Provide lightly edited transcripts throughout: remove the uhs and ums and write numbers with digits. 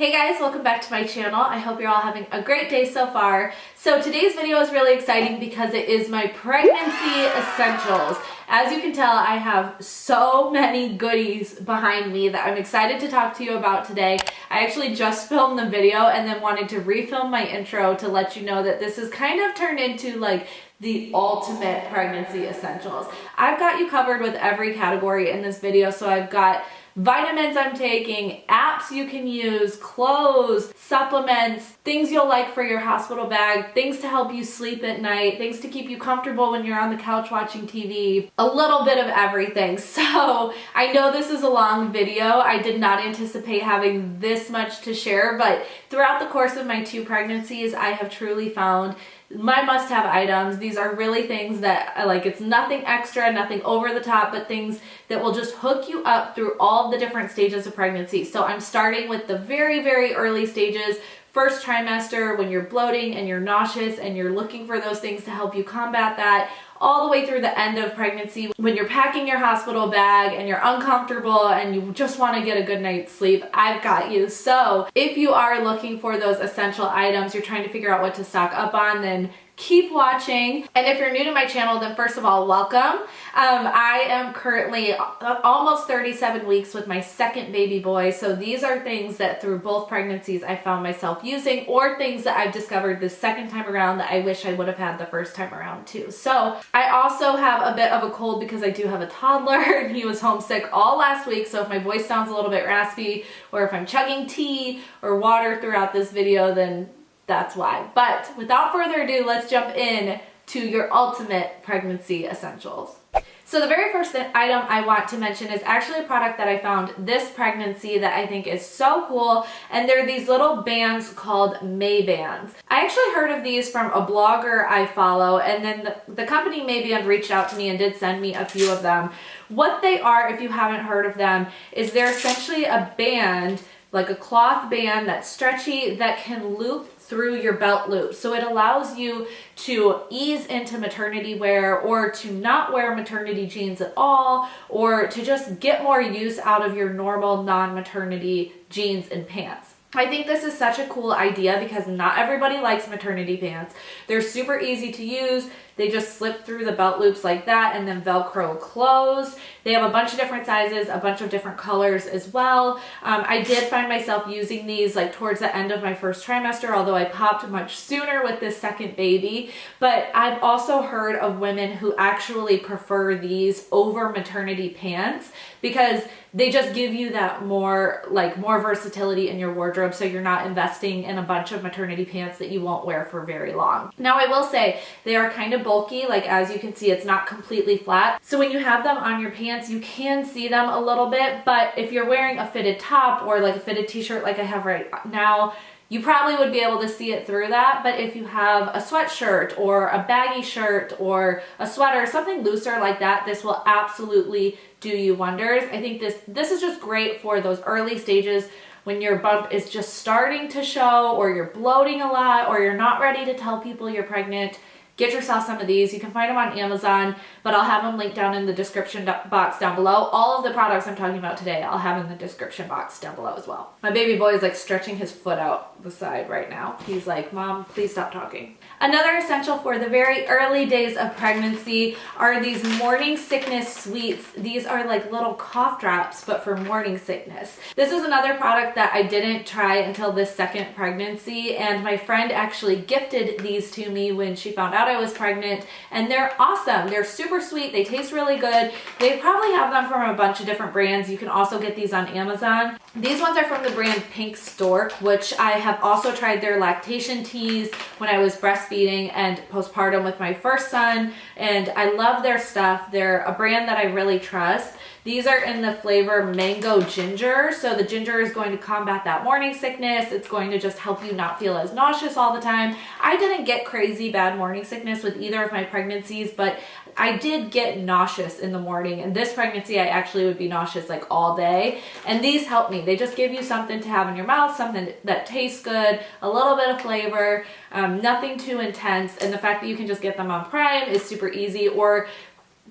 Hey guys, welcome back to my channel. I hope you're all having a great day so far. So today's video is really exciting because it is my pregnancy essentials. As you can tell, I have so many goodies behind me that I'm excited to talk to you about today. I actually just filmed the video and then wanted to refilm my intro to let you know that this is kind of turned into like the ultimate pregnancy essentials. I've got you covered with every category in this video, so I've got vitamins I'm taking, apps you can use, clothes, supplements, things you'll like for your hospital bag, things to help you sleep at night, things to keep you comfortable when you're on the couch watching TV, a little bit of everything. So I know this is a long video. I did not anticipate having this much to share, but throughout the course of my 2 pregnancies, I have truly found my must-have items. These are really things that I like. It's nothing extra, nothing over the top, but things that will just hook you up through all the different stages of pregnancy. So I'm starting with the very, very early stages, first trimester, when you're bloating and you're nauseous and you're looking for those things to help you combat that, all the way through the end of pregnancy when you're packing your hospital bag and you're uncomfortable and you just want to get a good night's sleep. I've got you. So if you are looking for those essential items, you're trying to figure out what to stock up on, then keep watching. And if you're new to my channel, then first of all, welcome. I am currently almost 37 weeks with my second baby boy. So these are things that through both pregnancies I found myself using, or things that I've discovered the second time around that I wish I would have had the first time around too. So I also have a bit of a cold because I do have a toddler and he was homesick all last week. So if my voice sounds a little bit raspy, or if I'm chugging tea or water throughout this video, then that's why. But without further ado, let's jump in to your ultimate pregnancy essentials. So the very first item I want to mention is actually a product that I found this pregnancy that I think is so cool, and they're these little bands called May bands. I actually heard of these from a blogger I follow, and then the company May reached out to me and did send me a few of them. What they are, if you haven't heard of them, is they're essentially a band, like a cloth band that's stretchy that can loop through your belt loop. So it allows you to ease into maternity wear, or to not wear maternity jeans at all, or to just get more use out of your normal non-maternity jeans and pants. I think this is such a cool idea because not everybody likes maternity pants. They're super easy to use. They just slip through the belt loops like that and then Velcro closed. They have a bunch of different sizes, a bunch of different colors as well. I did find myself using these like towards the end of my first trimester, although I popped much sooner with this second baby. But I've also heard of women who actually prefer these over maternity pants because they just give you that more versatility in your wardrobe, so you're not investing in a bunch of maternity pants that you won't wear for very long. Now I will say they are kind of bulky, like as you can see it's not completely flat, so when you have them on your pants you can see them a little bit, but if you're wearing a fitted top or like a fitted t-shirt like I have right now, you probably would be able to see it through that. But if you have a sweatshirt or a baggy shirt or a sweater, something looser like that, this will absolutely do you wonders. I think this is just great for those early stages when your bump is just starting to show, or you're bloating a lot, or you're not ready to tell people you're pregnant. Get yourself some of these. You can find them on Amazon, but I'll have them linked down in the description box down below. All of the products I'm talking about today, I'll have in the description box down below as well. My baby boy is like stretching his foot out the side right now. He's like, Mom, please stop talking. Another essential for the very early days of pregnancy are these morning sickness sweets. These are like little cough drops, but for morning sickness. This is another product that I didn't try until this second pregnancy, and my friend actually gifted these to me when she found out I was pregnant, and they're awesome. They're super sweet. They taste really good. They probably have them from a bunch of different brands. You can also get these on Amazon. These ones are from the brand Pink Stork, which I have also tried their lactation teas when I was breastfeeding and postpartum with my first son, and I love their stuff. They're a brand that I really trust. These are in the flavor mango ginger. So the ginger is going to combat that morning sickness. It's going to just help you not feel as nauseous all the time. I didn't get crazy bad morning sickness with either of my pregnancies, but I did get nauseous in the morning. And this pregnancy, I actually would be nauseous like all day. And these help me. They just give you something to have in your mouth, something that tastes good, a little bit of flavor, nothing too intense. And the fact that you can just get them on Prime is super easy. Or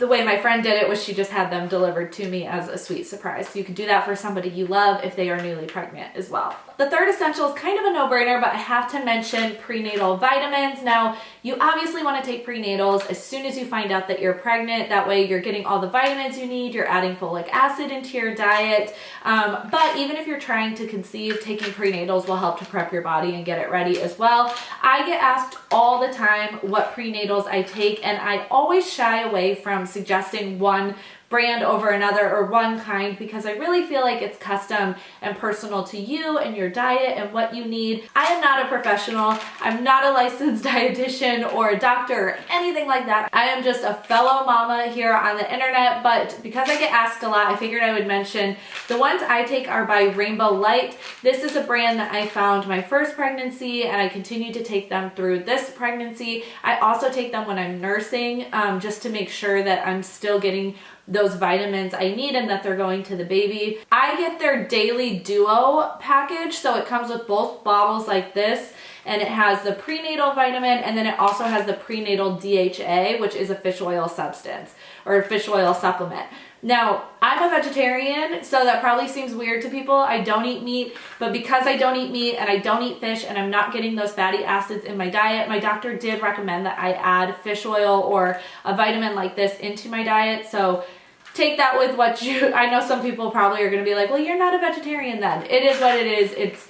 The way my friend did it was she just had them delivered to me as a sweet surprise. So you could do that for somebody you love if they are newly pregnant as well. The third essential is kind of a no-brainer, but I have to mention prenatal vitamins. Now, you obviously want to take prenatals as soon as you find out that you're pregnant. That way you're getting all the vitamins you need, you're adding folic acid into your diet. But even if you're trying to conceive, taking prenatals will help to prep your body and get it ready as well. I get asked all the time what prenatals I take, and I always shy away from suggesting one brand over another or one kind because I really feel like it's custom and personal to you and your diet and what you need. I am not a professional. I'm not a licensed dietitian or a doctor or anything like that. I am just a fellow mama here on the internet, but because I get asked a lot, I figured I would mention the ones I take are by Rainbow Light. This is a brand that I found my first pregnancy and I continue to take them through this pregnancy. I also take them when I'm nursing just to make sure that I'm still getting those vitamins I need and that they're going to the baby. I get their daily duo package, so it comes with both bottles like this, and it has the prenatal vitamin and then it also has the prenatal DHA, which is a fish oil substance or a fish oil supplement. Now, I'm a vegetarian, so that probably seems weird to people. I don't eat meat, but because I don't eat meat and I don't eat fish and I'm not getting those fatty acids in my diet, my doctor did recommend that I add fish oil or a vitamin like this into my diet. So take that with what you, I know some people probably are going to be like, well, you're not a vegetarian then. It is what it is. It's,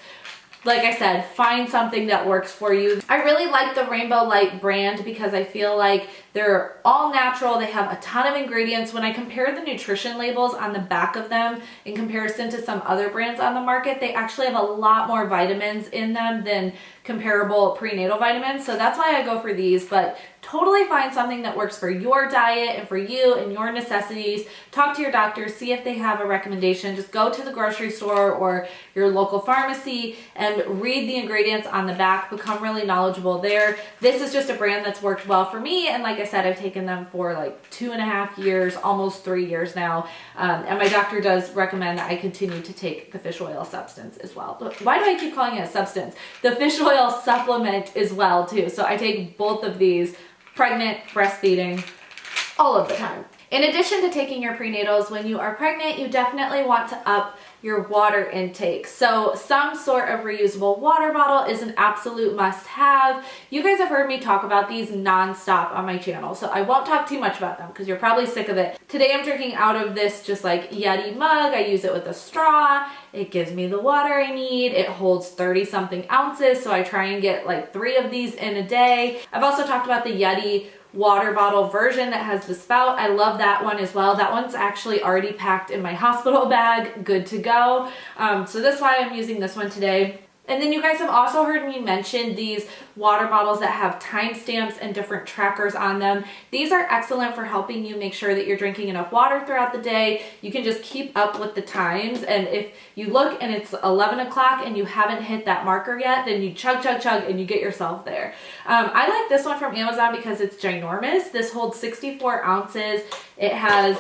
like I said, find something that works for you. I really like the Rainbow Light brand because I feel like they're all natural. They have a ton of ingredients. When I compare the nutrition labels on the back of them in comparison to some other brands on the market, they actually have a lot more vitamins in them than comparable prenatal vitamins. So that's why I go for these, but totally find something that works for your diet and for you and your necessities. Talk to your doctor, see if they have a recommendation. Just go to the grocery store or your local pharmacy and read the ingredients on the back, become really knowledgeable there. This is just a brand that's worked well for me, and like I said, I've taken them for like 2.5 years, almost 3 years now, and my doctor does recommend that I continue to take the fish oil substance as well. Why do I keep calling it a substance? The fish oil supplement as well too. So I take both of these, pregnant, breastfeeding, all of the time. In addition to taking your prenatals, when you are pregnant, you definitely want to up your water intake. So some sort of reusable water bottle is an absolute must-have. You guys have heard me talk about these non-stop on my channel, so I won't talk too much about them because you're probably sick of it. Today I'm drinking out of this just like Yeti mug. I use it with a straw. It gives me the water I need. It holds 30 something ounces, so I try and get like 3 of these in a day. I've also talked about the Yeti water bottle version that has the spout. I love that one as well. That one's actually already packed in my hospital bag, good to go. So that's why I'm using this one today. And then you guys have also heard me mention these water bottles that have timestamps and different trackers on them. These are excellent for helping you make sure that you're drinking enough water throughout the day. You can just keep up with the times, and if you look and it's 11 o'clock and you haven't hit that marker yet, then you chug, chug, chug, and you get yourself there. I like this one from Amazon because it's ginormous. This holds 64 ounces. It has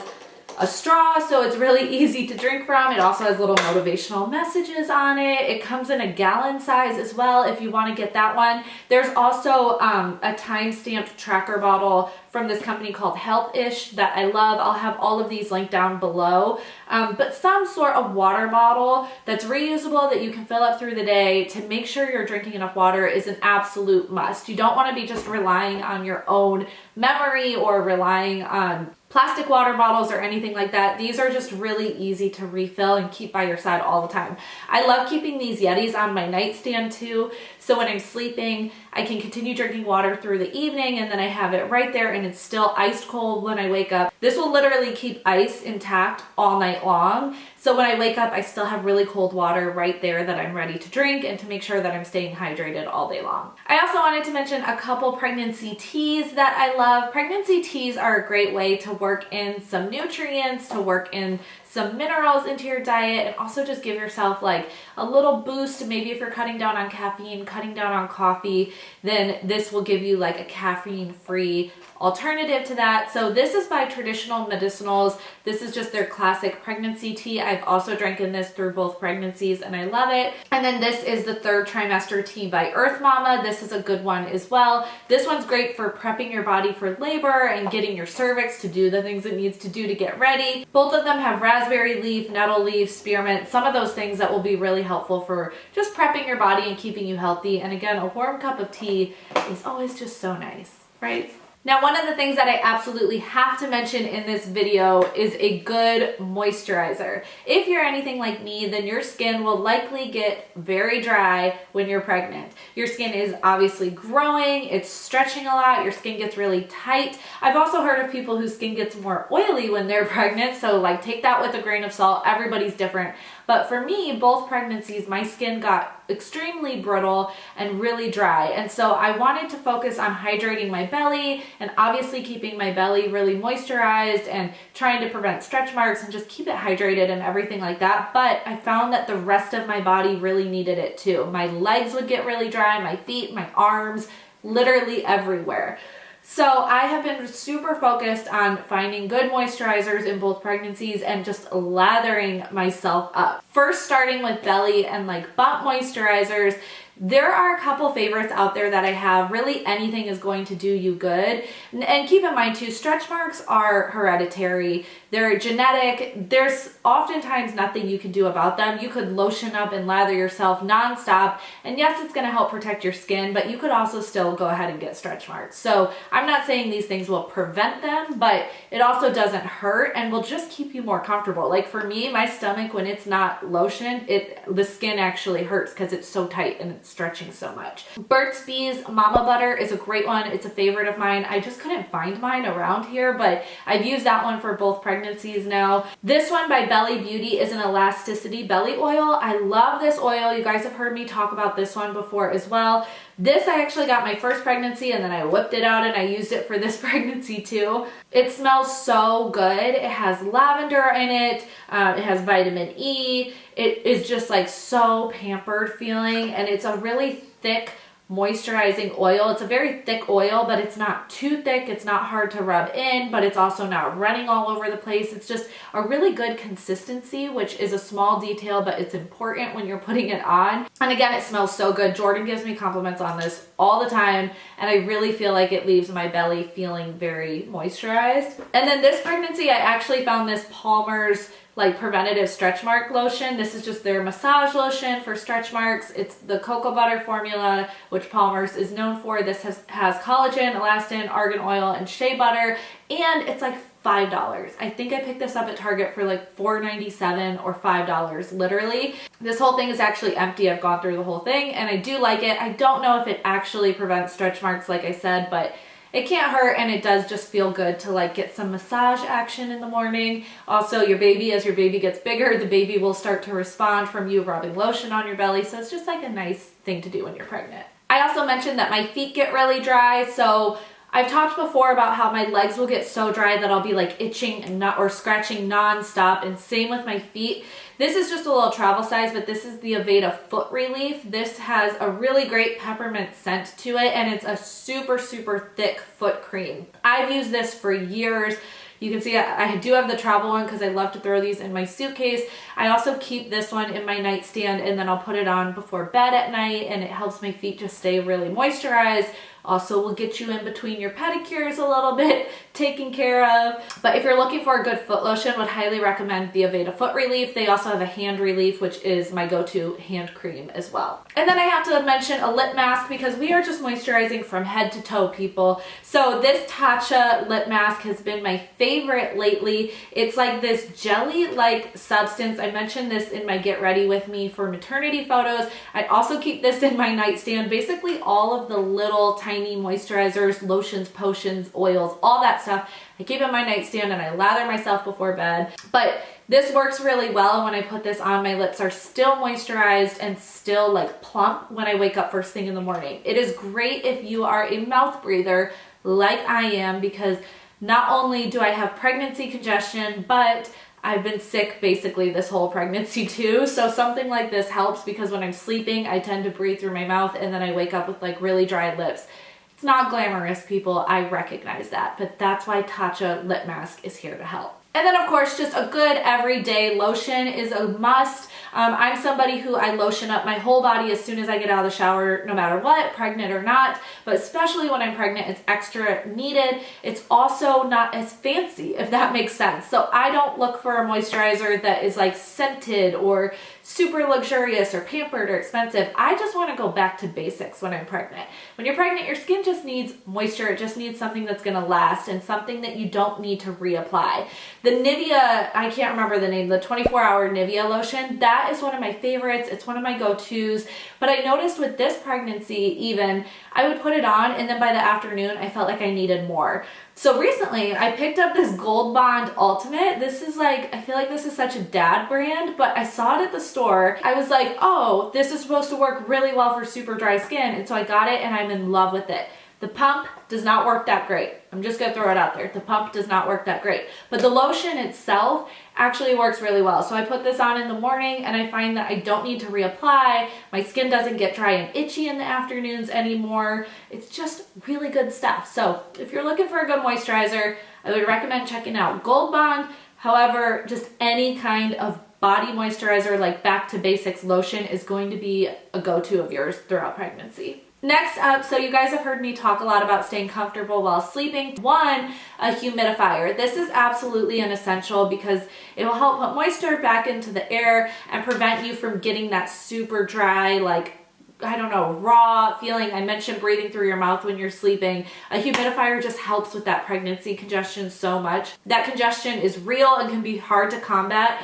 a straw, so it's really easy to drink from. It also has little motivational messages on it. It comes in a gallon size as well if you want to get that one. There's also a time-stamped tracker bottle from this company called Healthish that I love. I'll have all of these linked down below. But some sort of water bottle that's reusable that you can fill up through the day to make sure you're drinking enough water is an absolute must. You don't want to be just relying on your own memory or relying on plastic water bottles or anything like that. These are just really easy to refill and keep by your side all the time. I love keeping these Yetis on my nightstand too, so when I'm sleeping, I can continue drinking water through the evening, and then I have it right there and it's still ice cold when I wake up. This will literally keep ice intact all night long. So when I wake up, I still have really cold water right there that I'm ready to drink and to make sure that I'm staying hydrated all day long. I also wanted to mention a couple pregnancy teas that I love. Pregnancy teas are a great way to work in some nutrients, to work in some minerals into your diet, and also just give yourself like a little boost. Maybe if you're cutting down on caffeine, cutting down on coffee, then this will give you like a caffeine-free alternative to that. So this is by Traditional Medicinals. This is just their classic pregnancy tea. I've also drinking this through both pregnancies and I love it. And then this is the Third Trimester tea by Earth Mama. This is a good one as well. This one's great for prepping your body for labor and getting your cervix to do the things it needs to do to get ready. Both of them have raspberry leaf, nettle leaf, spearmint, some of those things that will be really helpful for just prepping your body and keeping you healthy. And again, a warm cup of tea is always just so nice, right? Now, one of the things that I absolutely have to mention in this video is a good moisturizer. If you're anything like me, then your skin will likely get very dry when you're pregnant. Your skin is obviously growing, it's stretching a lot, your skin gets really tight. I've also heard of people whose skin gets more oily when they're pregnant, so like take that with a grain of salt. Everybody's different. But for me, both pregnancies, my skin got extremely brittle and really dry. And so I wanted to focus on hydrating my belly and obviously keeping my belly really moisturized and trying to prevent stretch marks and just keep it hydrated and everything like that. But I found that the rest of my body really needed it too. My legs would get really dry, my feet, my arms, literally everywhere. So I have been super focused on finding good moisturizers in both pregnancies and just lathering myself up. First, starting with belly and like butt moisturizers. There are a couple favorites out there that I have. Really, anything is going to do you good. And keep in mind too, stretch marks are hereditary. They're genetic. There's oftentimes nothing you can do about them. You could lotion up and lather yourself nonstop. And yes, it's going to help protect your skin, but you could also still go ahead and get stretch marks. So I'm not saying these things will prevent them, but it also doesn't hurt and will just keep you more comfortable. Like for me, my stomach, when it's not lotioned, the skin actually hurts because it's so tight and it's stretching so much. Burt's Bees Mama Butter is a great one. It's a favorite of mine. I just couldn't find mine around here, but I've used that one for both pregnancies now. This one by Belly Beauty is an elasticity belly oil. I love this oil. You guys have heard me talk about this one before as well. This I actually got my first pregnancy and then I whipped it out and I used it for this pregnancy too. It smells so good. It has lavender in it. It has vitamin E. It is just like so pampered feeling, and it's a really thick moisturizing oil. It's a very thick oil, but it's not too thick. It's not hard to rub in, but it's also not running all over the place. It's just a really good consistency, which is a small detail, but it's important when you're putting it on. And again, it smells so good. Jordan gives me compliments on this all the time, and I really feel like it leaves my belly feeling very moisturized. And then this pregnancy, I actually found this Palmer's like preventative stretch mark lotion. This is just their massage lotion for stretch marks. It's the cocoa butter formula, which Palmer's is known for. This has collagen, elastin, argan oil, and shea butter, and it's like $5. I think I picked this up at Target for like $4.97 or $5 literally. This whole thing is actually empty. I've gone through the whole thing and I do like it. I don't know if it actually prevents stretch marks like I said, but it can't hurt, and it does just feel good to like get some massage action in the morning. Also, as your baby gets bigger, the baby will start to respond from you rubbing lotion on your belly. So it's just like a nice thing to do when you're pregnant. I also mentioned that my feet get really dry. So I've talked before about how my legs will get so dry that I'll be like itching or scratching nonstop, and same with my feet. This is just a little travel size, but this is the Aveda Foot Relief. This has a really great peppermint scent to it, and it's a super, super thick foot cream. I've used this for years. You can see I do have the travel one because I love to throw these in my suitcase. I also keep this one in my nightstand, and then I'll put it on before bed at night, and it helps my feet just stay really moisturized. Also will get you in between your pedicures a little bit, taken care of. But if you're looking for a good foot lotion, would highly recommend the Aveda Foot Relief. They also have a hand relief, which is my go-to hand cream as well. And then I have to mention a lip mask because we are just moisturizing from head to toe, people. So this Tatcha lip mask has been my favorite lately. It's like this jelly-like substance. I mentioned this in my Get Ready With Me for maternity photos. I also keep this in my nightstand. Basically all of the little tiny moisturizers, lotions, potions, oils, all that stuff I keep in my nightstand, and I lather myself before bed. But this works really well. When I put this on, my lips are still moisturized and still like plump when I wake up first thing in the morning. It is great if you are a mouth breather like I am, because not only do I have pregnancy congestion, but I've been sick basically this whole pregnancy too, so something like this helps because when I'm sleeping, I tend to breathe through my mouth and then I wake up with like really dry lips. It's not glamorous, people, I recognize that, but that's why Tatcha lip mask is here to help. And then of course, just a good everyday lotion is a must. I'm somebody who I lotion up my whole body as soon as I get out of the shower, no matter what, pregnant or not, but especially when I'm pregnant, it's extra needed. It's also not as fancy, if that makes sense. So I don't look for a moisturizer that is like scented or super luxurious or pampered or expensive. I just want to go back to basics when I'm pregnant. When you're pregnant, your skin just needs moisture. It just needs something that's going to last and something that you don't need to reapply. The Nivea, I can't remember the name, the 24-hour Nivea lotion, that is one of my favorites. It's one of my go-tos. But I noticed with this pregnancy even, I would put it on and then by the afternoon, I felt like I needed more. So recently I picked up this Gold Bond Ultimate. This is like, I feel like this is such a dad brand, but I saw it at the store. I was like, oh, this is supposed to work really well for super dry skin. And so I got it and I'm in love with it. The pump does not work that great. I'm just gonna throw it out there. The pump does not work that great. But the lotion itself actually works really well. So I put this on in the morning and I find that I don't need to reapply. My skin doesn't get dry and itchy in the afternoons anymore. It's just really good stuff. So if you're looking for a good moisturizer, I would recommend checking out Gold Bond. However, just any kind of body moisturizer like back to basics lotion is going to be a go-to of yours throughout pregnancy. Next up, so you guys have heard me talk a lot about staying comfortable while sleeping. One, a humidifier. This is absolutely an essential because it will help put moisture back into the air and prevent you from getting that super dry, like, I don't know, raw feeling. I mentioned breathing through your mouth when you're sleeping. A humidifier just helps with that pregnancy congestion so much. That congestion is real and can be hard to combat.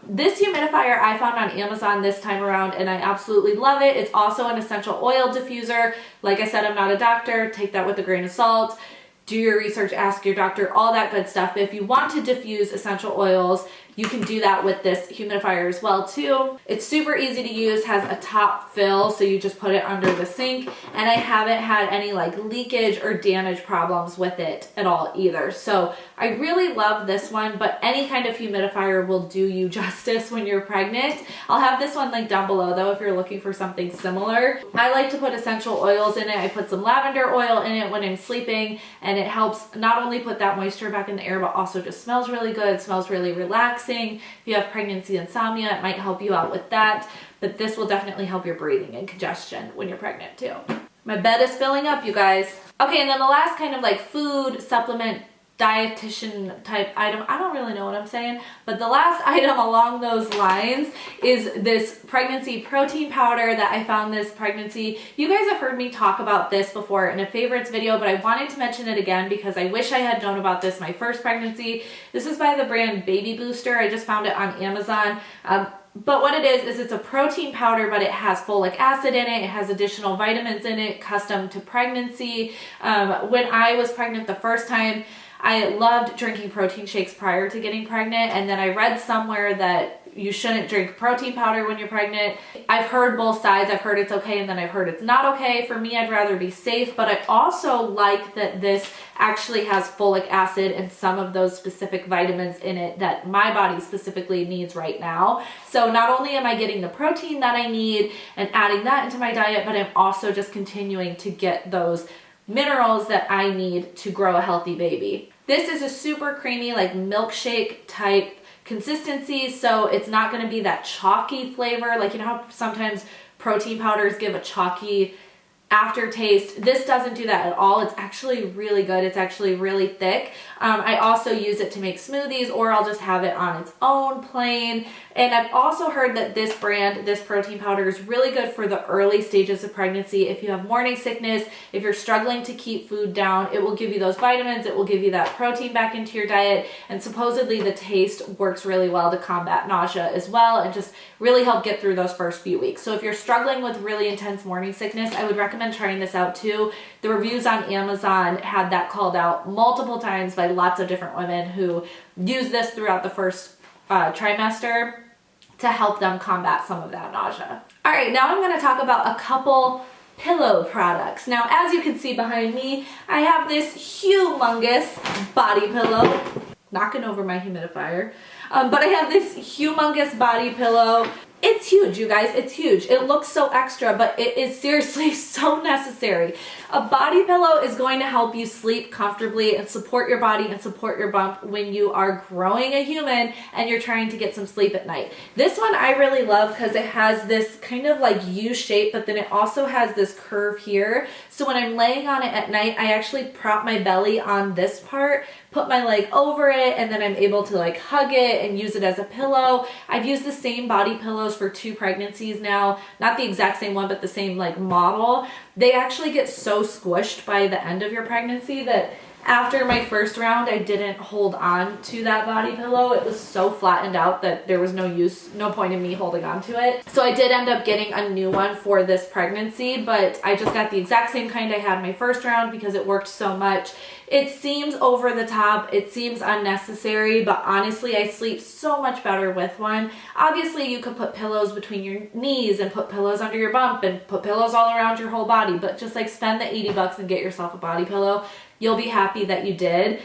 This humidifier I found on Amazon this time around and I absolutely love it. It's also an essential oil diffuser. Like I said, I'm not a doctor. Take that with a grain of salt. Do your research, ask your doctor, all that good stuff. But if you want to diffuse essential oils, you can do that with this humidifier as well too. It's super easy to use, has a top fill, so you just put it under the sink, and I haven't had any like leakage or damage problems with it at all either. So I really love this one, but any kind of humidifier will do you justice when you're pregnant. I'll have this one linked down below though if you're looking for something similar. I like to put essential oils in it. I put some lavender oil in it when I'm sleeping, and it helps not only put that moisture back in the air, but also just smells really good, smells really relaxing. If you have pregnancy insomnia, it might help you out with that, but this will definitely help your breathing and congestion when you're pregnant too. My bed is filling up, you guys. Okay, and then the last kind of like food supplement dietitian type item, I don't really know what I'm saying, but the last item along those lines is this pregnancy protein powder that I found this pregnancy. You guys have heard me talk about this before in a favorites video, but I wanted to mention it again because I wish I had known about this my first pregnancy. This is by the brand Baby Booster. I just found it on Amazon. But what it is it's a protein powder, but it has folic acid in it. It has additional vitamins in it, custom to pregnancy. When I was pregnant the first time, I loved drinking protein shakes prior to getting pregnant, and then I read somewhere that you shouldn't drink protein powder when you're pregnant. I've heard both sides. I've heard it's okay and then I've heard it's not okay. For me, I'd rather be safe, but I also like that this actually has folic acid and some of those specific vitamins in it that my body specifically needs right now. So not only am I getting the protein that I need and adding that into my diet, but I'm also just continuing to get those minerals that I need to grow a healthy baby. This is a super creamy, like milkshake type consistency, so it's not going to be that chalky flavor. Like, you know how sometimes protein powders give a chalky aftertaste? This doesn't do that at all. It's actually really good. It's actually really thick. I also use it to make smoothies, or I'll just have it on its own plain. And I've also heard that this brand, this protein powder, is really good for the early stages of pregnancy. If you have morning sickness, if you're struggling to keep food down, it will give you those vitamins. It will give you that protein back into your diet. And supposedly the taste works really well to combat nausea as well and just really help get through those first few weeks. So if you're struggling with really intense morning sickness, I would recommend trying this out too. The reviews on Amazon had that called out multiple times by lots of different women who use this throughout the first trimester to help them combat some of that nausea. All right, now I'm going to talk about a couple pillow products. Now, as you can see behind me, I have this humongous body pillow, knocking over my humidifier. But I have this humongous body pillow. It's huge, you guys, it's huge. It looks so extra, but it is seriously so necessary. A body pillow is going to help you sleep comfortably and support your body and support your bump when you are growing a human and you're trying to get some sleep at night. This one I really love because it has this kind of like U shape, but then it also has this curve here. So when I'm laying on it at night, I actually prop my belly on this part, put my leg over it, and then I'm able to like hug it and use it as a pillow. I've used the same body pillows for 2 pregnancies now, not the exact same one, but the same like model. They actually get so squished by the end of your pregnancy that after my first round, I didn't hold on to that body pillow. It was so flattened out that there was no point in me holding on to it. So I did end up getting a new one for this pregnancy, but I just got the exact same kind I had my first round because it worked so much. It seems over the top, it seems unnecessary, but honestly, I sleep so much better with one. Obviously, you could put pillows between your knees and put pillows under your bump and put pillows all around your whole body, but just like spend the 80 bucks and get yourself a body pillow. You'll be happy that you did.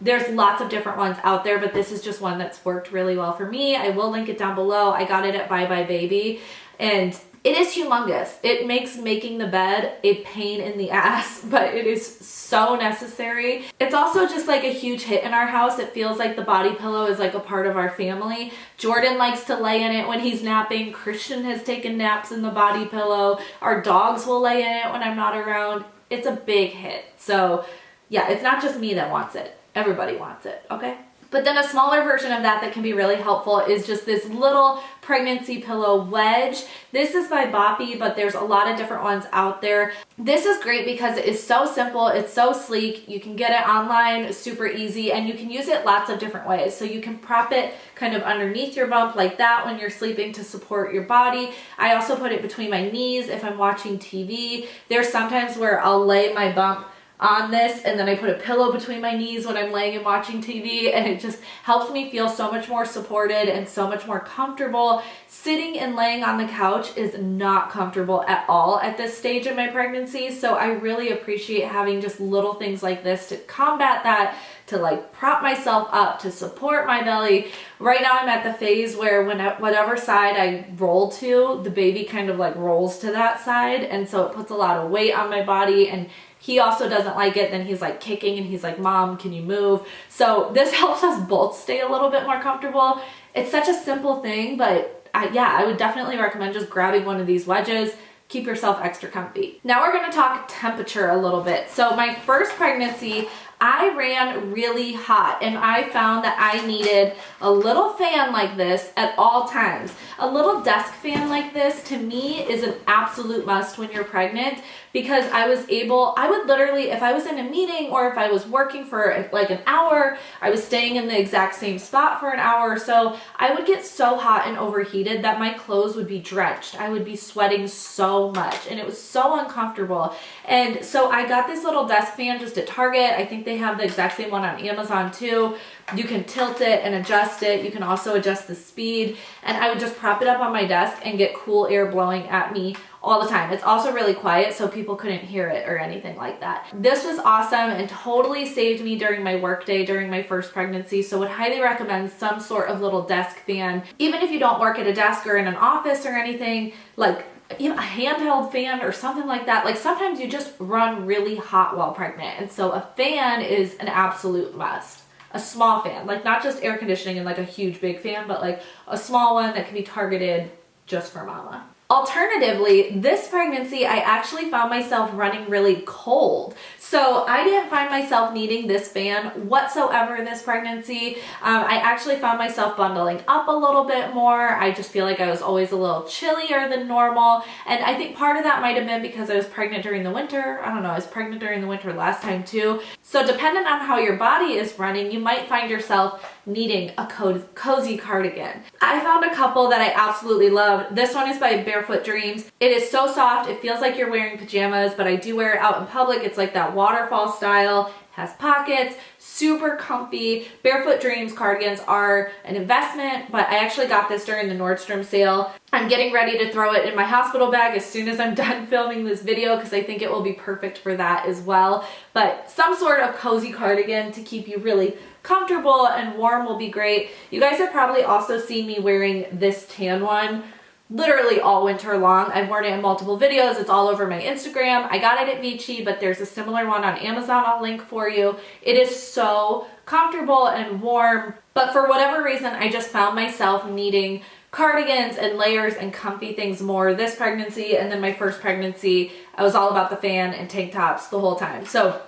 There's lots of different ones out there, but this is just one that's worked really well for me. I will link it down below. I got it at Bye Bye Baby, and it is humongous. It makes making the bed a pain in the ass, but it is so necessary. It's also just like a huge hit in our house. It feels like the body pillow is like a part of our family. Jordan likes to lay in it when he's napping. Christian has taken naps in the body pillow. Our dogs will lay in it when I'm not around. It's a big hit. So yeah, it's not just me that wants it. Everybody wants it, okay? But then a smaller version of that can be really helpful is just this little pregnancy pillow wedge. This is by Boppy, but there's a lot of different ones out there. This is great because it is so simple, it's so sleek. You can get it online, super easy, and you can use it lots of different ways. So you can prop it kind of underneath your bump like that when you're sleeping to support your body. I also put it between my knees if I'm watching TV. There's sometimes where I'll lay my bump on this and then I put a pillow between my knees when I'm laying and watching TV, and it just helps me feel so much more supported and so much more comfortable. Sitting and laying on the couch is not comfortable at all at this stage of my pregnancy, so I really appreciate having just little things like this to combat that, to like prop myself up, to support my belly. Right now I'm at the phase where whatever side I roll to, the baby kind of like rolls to that side, and so it puts a lot of weight on my body, and he also doesn't like it. Then he's like kicking and he's like, Mom, can you move? So this helps us both stay a little bit more comfortable. It's such a simple thing, but yeah, I would definitely recommend just grabbing one of these wedges. Keep yourself extra comfy. Now we're gonna talk temperature a little bit. So my first pregnancy, I ran really hot, and I found that I needed a little fan like this at all times. A little desk fan like this to me is an absolute must when you're pregnant, because I would literally, if I was in a meeting or if I was working for like an hour, I was staying in the exact same spot for an hour or so, I would get so hot and overheated that my clothes would be drenched. I would be sweating so much, and it was so uncomfortable. And so I got this little desk fan just at Target. I think they have the exact same one on Amazon too. You can tilt it and adjust it. You can also adjust the speed, and I would just prop it up on my desk and get cool air blowing at me all the time. It's also really quiet, so people couldn't hear it or anything like that. This was awesome and totally saved me during my workday during my first pregnancy, so would highly recommend some sort of little desk fan. Even if you don't work at a desk or in an office or anything, like a handheld fan or something like that. Like sometimes you just run really hot while pregnant, and so a fan is an absolute must. A small fan, like not just air conditioning and like a huge big fan, but like a small one that can be targeted just for mama. Alternatively, this pregnancy, I actually found myself running really cold. So I didn't find myself needing this fan whatsoever this pregnancy. I actually found myself bundling up a little bit more. I just feel like I was always a little chillier than normal. And I think part of that might have been because I was pregnant during the winter. I don't know, I was pregnant during the winter last time too. So depending on how your body is running, you might find yourself needing a cozy cardigan. I found a couple that I absolutely love. This one is by Barefoot Dreams. It is so soft, it feels like you're wearing pajamas, but I do wear it out in public. It's like that waterfall style, has pockets, super comfy. Barefoot Dreams cardigans are an investment, but I actually got this during the Nordstrom sale. I'm getting ready to throw it in my hospital bag as soon as I'm done filming this video because I think it will be perfect for that as well. But some sort of cozy cardigan to keep you really comfortable and warm will be great. You guys have probably also seen me wearing this tan one literally all winter long. I've worn it in multiple videos. It's all over my Instagram. I got it at Vici, but there's a similar one on Amazon I'll link for you. It is so comfortable and warm, but for whatever reason, I just found myself needing cardigans and layers and comfy things more this pregnancy, and then my first pregnancy, I was all about the fan and tank tops the whole time. So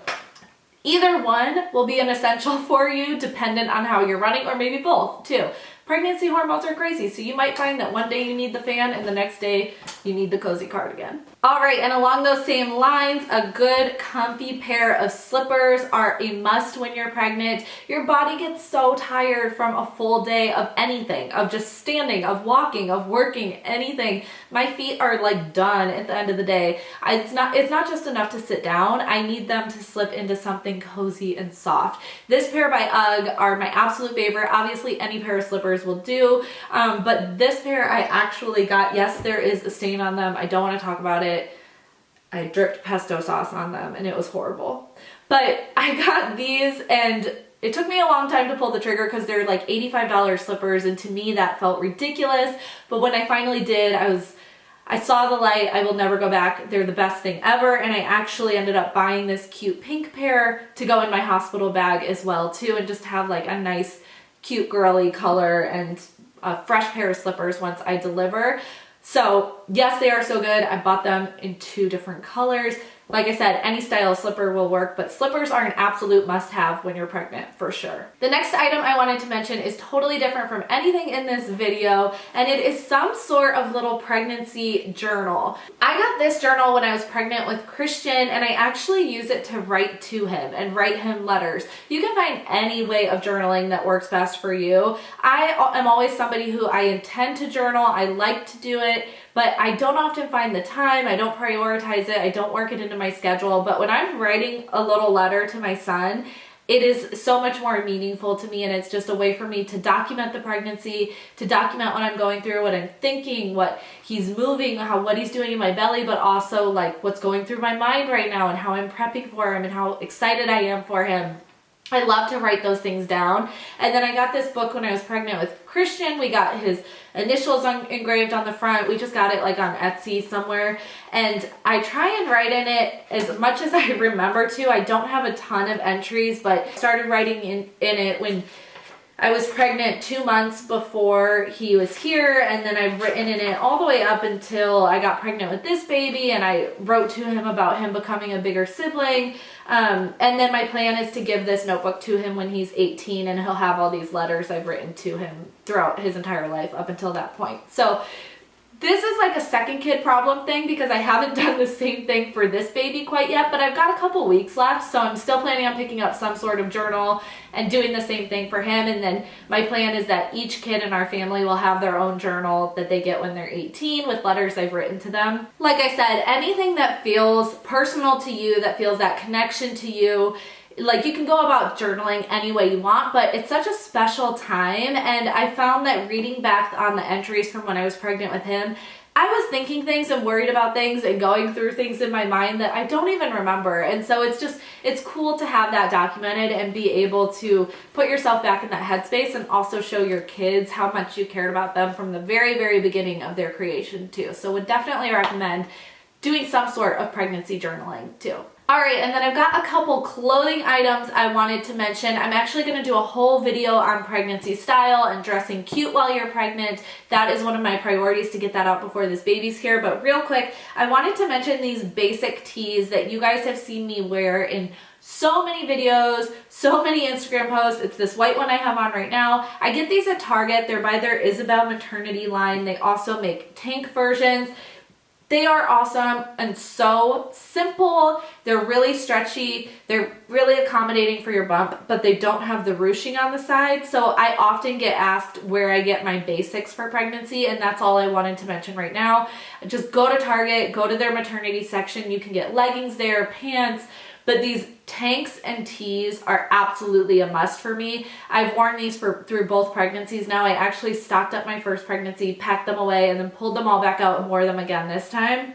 either one will be an essential for you dependent on how you're running, or maybe both too. Pregnancy hormones are crazy, so you might find that one day you need the fan and the next day you need the cozy cardigan. All right, and along those same lines, a good comfy pair of slippers are a must when you're pregnant. Your body gets so tired from a full day of anything, of just standing, of walking, of working, anything. My feet are like done at the end of the day. It's not just enough to sit down. I need them to slip into something cozy and soft. This pair by UGG are my absolute favorite. Obviously, any pair of slippers will do, but this pair I actually got. Yes, there is a stain on them. I don't want to talk about it. I dripped pesto sauce on them and it was horrible. But I got these and it took me a long time to pull the trigger because they're like $85 slippers, and to me that felt ridiculous. But when I finally did, I saw the light. I will never go back. They're the best thing ever, and I actually ended up buying this cute pink pair to go in my hospital bag as well too, and just have like a nice cute girly color and a fresh pair of slippers once I deliver. So yes, they are so good. I bought them in 2 different colors. Like I said, any style slipper will work, but slippers are an absolute must-have when you're pregnant, for sure. The next item I wanted to mention is totally different from anything in this video, and it is some sort of little pregnancy journal. I got this journal when I was pregnant with Christian, and I actually use it to write to him and write him letters. You can find any way of journaling that works best for you. I am always somebody who I intend to journal. I like to do it, but I don't often find the time. I don't prioritize it. I don't work it into my schedule. But when I'm writing a little letter to my son, it is so much more meaningful to me, and it's just a way for me to document the pregnancy, to document what I'm going through, what I'm thinking, what he's moving, what he's doing in my belly, but also like what's going through my mind right now and how I'm prepping for him and how excited I am for him. I love to write those things down. And then I got this book when I was pregnant with Christian. We got his initials engraved on the front. We just got it like on Etsy somewhere. And I try and write in it as much as I remember to. I don't have a ton of entries, but I started writing in it when I was pregnant 2 months before he was here, and then I've written in it all the way up until I got pregnant with this baby, and I wrote to him about him becoming a bigger sibling. And then my plan is to give this notebook to him when he's 18, and he'll have all these letters I've written to him throughout his entire life up until that point. So this is like a second kid problem thing because I haven't done the same thing for this baby quite yet, but I've got a couple weeks left, so I'm still planning on picking up some sort of journal and doing the same thing for him. And then my plan is that each kid in our family will have their own journal that they get when they're 18 with letters I've written to them. Like I said, anything that feels personal to you, that feels that connection to you. Like, you can go about journaling any way you want, but it's such a special time, and I found that reading back on the entries from when I was pregnant with him, I was thinking things and worried about things and going through things in my mind that I don't even remember. And so it's cool to have that documented and be able to put yourself back in that headspace, and also show your kids how much you cared about them from the very, very beginning of their creation too. So would definitely recommend doing some sort of pregnancy journaling too. All right, and then I've got a couple clothing items I wanted to mention. I'm actually gonna do a whole video on pregnancy style and dressing cute while you're pregnant. That is one of my priorities, to get that out before this baby's here. But real quick, I wanted to mention these basic tees that you guys have seen me wear in so many videos, so many Instagram posts. It's this white one I have on right now. I get these at Target. They're by their Isabel maternity line. They also make tank versions. They are awesome and so simple. They're really stretchy. They're really accommodating for your bump, but they don't have the ruching on the side. So I often get asked where I get my basics for pregnancy, and that's all I wanted to mention right now. Just go to Target, go to their maternity section. You can get leggings there, pants, but these tanks and tees are absolutely a must for me. I've worn these through both pregnancies now. I actually stocked up my first pregnancy, packed them away, and then pulled them all back out and wore them again this time.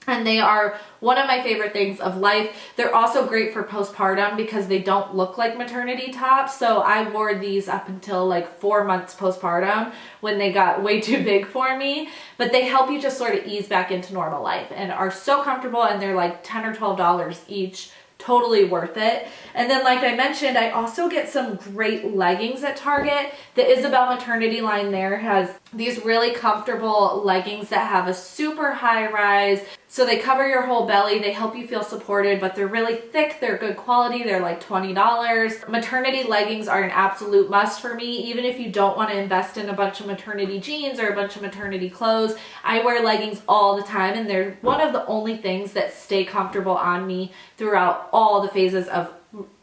And they are one of my favorite things of life. They're also great for postpartum because they don't look like maternity tops. So I wore these up until like 4 months postpartum when they got way too big for me. But they help you just sort of ease back into normal life and are so comfortable, and they're like $10 or $12 each. Totally worth it. And then, like I mentioned, I also get some great leggings at Target. The Isabel maternity line there has these really comfortable leggings that have a super high rise. So they cover your whole belly. They help you feel supported, but they're really thick. They're good quality. They're like $20. Maternity leggings are an absolute must for me. Even if you don't want to invest in a bunch of maternity jeans or a bunch of maternity clothes, I wear leggings all the time, and they're one of the only things that stay comfortable on me throughout all the phases of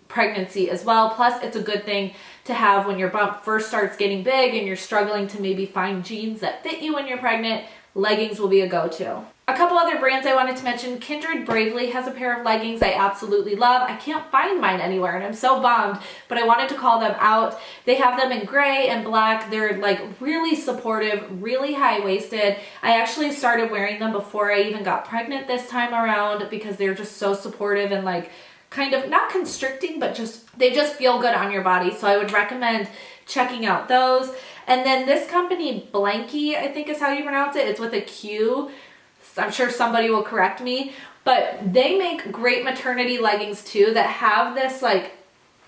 pregnancy as well. Plus, it's a good thing to have when your bump first starts getting big and you're struggling to maybe find jeans that fit you when you're pregnant. Leggings will be a go-to. A couple other brands I wanted to mention. Kindred Bravely has a pair of leggings I absolutely love. I can't find mine anywhere and I'm so bummed, but I wanted to call them out. They have them in gray and black. They're like really supportive, really high-waisted. I actually started wearing them before I even got pregnant this time around because they're just so supportive and like kind of not constricting, but they just feel good on your body. So I would recommend checking out those. And then this company, Blanky, I think is how you pronounce it. It's with a Q. I'm sure somebody will correct me, but they make great maternity leggings too that have this like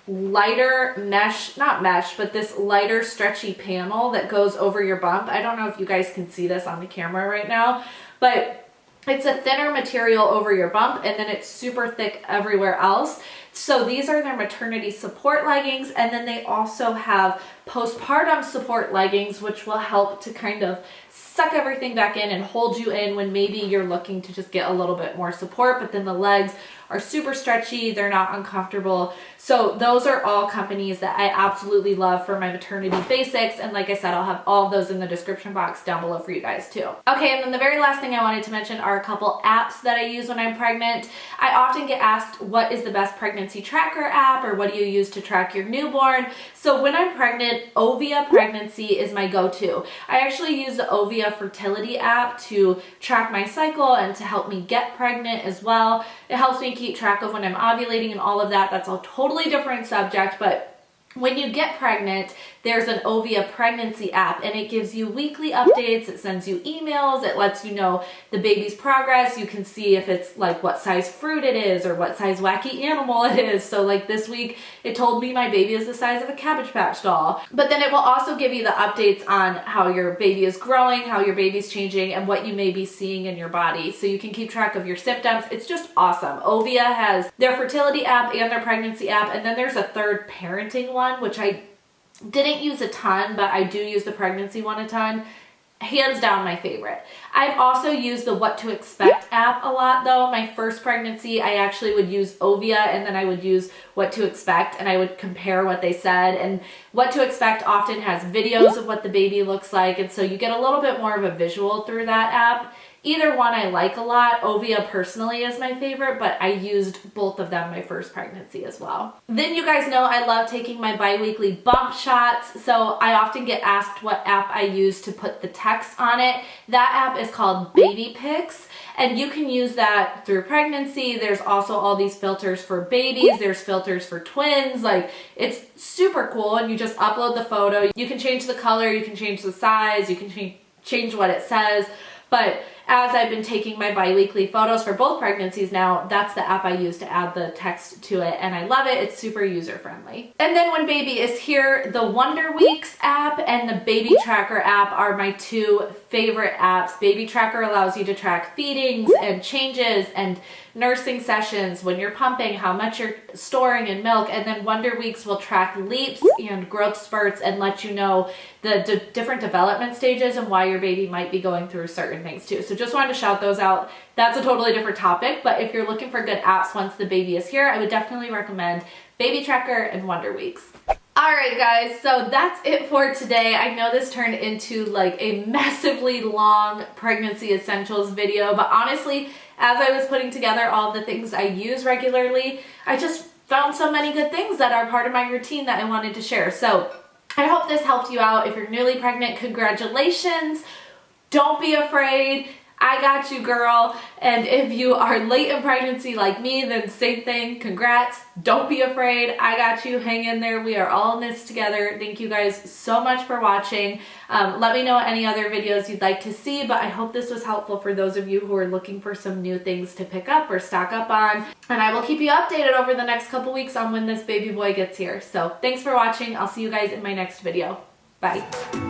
lighter mesh, not mesh, but this lighter stretchy panel that goes over your bump. I don't know if you guys can see this on the camera right now, but it's a thinner material over your bump, and then it's super thick everywhere else. So these are their maternity support leggings, and then they also have postpartum support leggings, which will help to kind of suck everything back in and hold you in when maybe you're looking to just get a little bit more support, but then the legs are super stretchy, they're not uncomfortable. So those are all companies that I absolutely love for my maternity basics, and like I said, I'll have all of those in the description box down below for you guys too. Okay, and then the very last thing I wanted to mention are a couple apps that I use when I'm pregnant. I often get asked, what is the best pregnancy tracker app, or what do you use to track your newborn? So when I'm pregnant, Ovia Pregnancy is my go-to. I actually use the Ovia Fertility app to track my cycle and to help me get pregnant as well. It helps me keep track of when I'm ovulating and all of that. That's a totally different subject, but when you get pregnant, there's an Ovia pregnancy app, and it gives you weekly updates. It sends you emails. It lets you know the baby's progress. You can see if it's like what size fruit it is or what size wacky animal it is. So like this week, it told me my baby is the size of a Cabbage Patch doll. But then it will also give you the updates on how your baby is growing, how your baby's changing, and what you may be seeing in your body. So you can keep track of your symptoms. It's just awesome. Ovia has their fertility app and their pregnancy app, and then there's a third parenting one, which I didn't use a ton, but I do use the pregnancy one a ton. Hands down my favorite. I've also used the What to Expect app a lot though. My first pregnancy, I actually would use Ovia, and then I would use What to Expect, and I would compare what they said. And What to Expect often has videos of what the baby looks like, and so you get a little bit more of a visual through that app. Either one I like a lot. Ovia personally is my favorite, but I used both of them my first pregnancy as well. Then you guys know I love taking my bi-weekly bump shots, so I often get asked what app I use to put the text on it. That app is called Baby Pics, and you can use that through pregnancy. There's also all these filters for babies. There's filters for twins. Like, it's super cool, and you just upload the photo. You can change the color, you can change the size, you can change what it says, but as I've been taking my bi-weekly photos for both pregnancies now, that's the app I use to add the text to it, and I love it. It's super user-friendly. And then when baby is here, the Wonder Weeks app and the Baby Tracker app are my two favorite apps. Baby Tracker allows you to track feedings and changes and nursing sessions, when you're pumping, how much you're storing in milk, and then Wonder Weeks will track leaps and growth spurts and let you know the different development stages and why your baby might be going through certain things too. So just wanted to shout those out. That's a totally different topic, but if you're looking for good apps once the baby is here, I would definitely recommend Baby Tracker and Wonder Weeks. Alright guys, so that's it for today. I know this turned into like a massively long pregnancy essentials video, but honestly, as I was putting together all the things I use regularly, I just found so many good things that are part of my routine that I wanted to share. So I hope this helped you out. If you're newly pregnant, congratulations. Don't be afraid. I got you, girl. And if you are late in pregnancy like me, then same thing. Congrats. Don't be afraid. I got you. Hang in there. We are all in this together. Thank you guys so much for watching. Let me know any other videos you'd like to see, but I hope this was helpful for those of you who are looking for some new things to pick up or stock up on. And I will keep you updated over the next couple weeks on when this baby boy gets here. So thanks for watching. I'll see you guys in my next video. Bye.